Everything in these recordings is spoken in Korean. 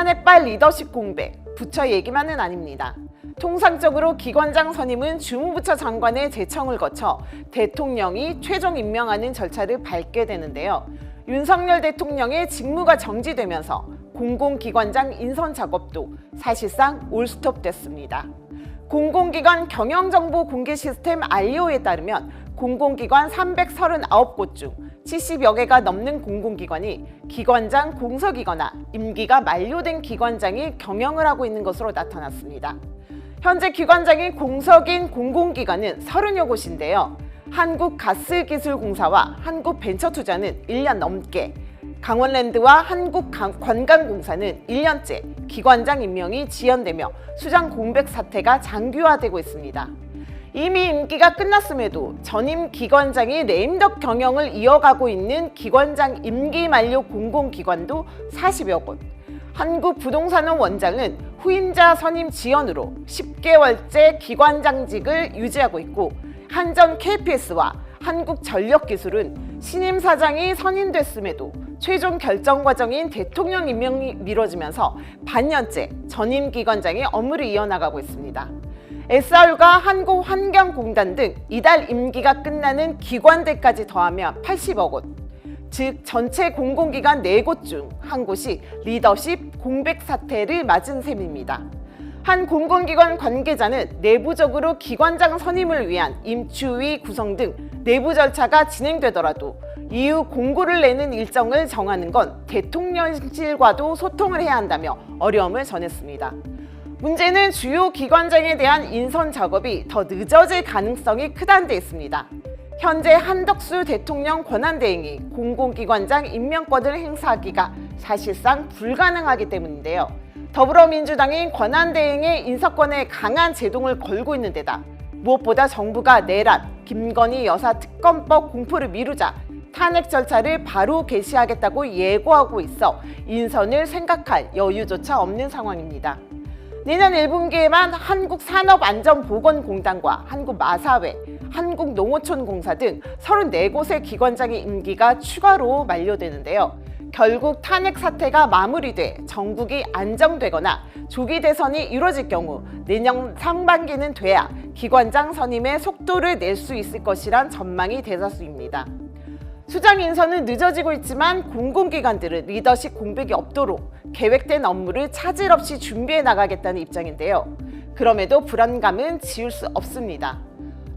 탄핵발 리더십 공백, 부처 얘기만은 아닙니다. 통상적으로 기관장 선임은 주무부처 장관의 제청을 거쳐 대통령이 최종 임명하는 절차를 밟게 되는데요. 윤석열 대통령의 직무가 정지되면서 공공기관장 인선 작업도 사실상 올스톱됐습니다. 공공기관 경영정보 공개 시스템 알리오에 따르면 공공기관 339곳 중 70여 개가 넘는 공공기관이 기관장 공석이거나 임기가 만료된 기관장이 경영을 하고 있는 것으로 나타났습니다. 현재 기관장이 공석인 공공기관은 30여 곳인데요. 한국가스기술공사와 한국벤처투자는 1년 넘게, 강원랜드와 한국관광공사는 1년째 기관장 임명이 지연되며 수장 공백 사태가 장기화되고 있습니다. 이미 임기가 끝났음에도 전임 기관장이 레임덕 경영을 이어가고 있는 기관장 임기 만료 공공기관도 40여 곳. 한국부동산원 원장은 후임자 선임 지연으로 10개월째 기관장직을 유지하고 있고, 한전 KPS와 한국전력기술은 신임 사장이 선임됐음에도 최종 결정 과정인 대통령 임명이 미뤄지면서 반년째 전임 기관장이 업무를 이어나가고 있습니다. SR과 한국환경공단 등 이달 임기가 끝나는 기관들까지 더하면 80여 곳, 즉 전체 공공기관 4곳 중 1곳이 리더십 공백 사태를 맞은 셈입니다. 한 공공기관 관계자는 내부적으로 기관장 선임을 위한 임추위 구성 등 내부 절차가 진행되더라도 이후 공고를 내는 일정을 정하는 건 대통령실과도 소통을 해야 한다며 어려움을 전했습니다. 문제는 주요 기관장에 대한 인선 작업이 더 늦어질 가능성이 크다는 데 있습니다. 현재 한덕수 대통령 권한대행이 공공기관장 임명권을 행사하기가 사실상 불가능하기 때문인데요. 더불어민주당이 권한대행의 인사권에 강한 제동을 걸고 있는 데다 무엇보다 정부가 내란, 김건희 여사 특검법 공포를 미루자 탄핵 절차를 바로 개시하겠다고 예고하고 있어 인선을 생각할 여유조차 없는 상황입니다. 내년 1분기에만 한국산업안전보건공단과 한국마사회, 한국농어촌공사 등 34곳의 기관장의 임기가 추가로 만료되는데요. 결국 탄핵 사태가 마무리돼 정국이 안정되거나 조기 대선이 이루어질 경우 내년 상반기는 돼야 기관장 선임의 속도를 낼 수 있을 것이란 전망이 대다수입니다. 수장 인선은 늦어지고 있지만 공공기관들은 리더십 공백이 없도록 계획된 업무를 차질 없이 준비해 나가겠다는 입장인데요. 그럼에도 불안감은 지울 수 없습니다.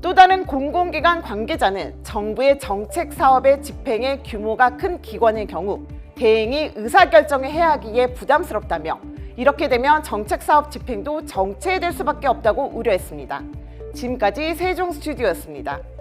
또 다른 공공기관 관계자는 정부의 정책 사업의 집행에 규모가 큰 기관의 경우 대행이 의사결정을 해야 하기에 부담스럽다며 이렇게 되면 정책 사업 집행도 정체될 수밖에 없다고 우려했습니다. 지금까지 세종스튜디오였습니다.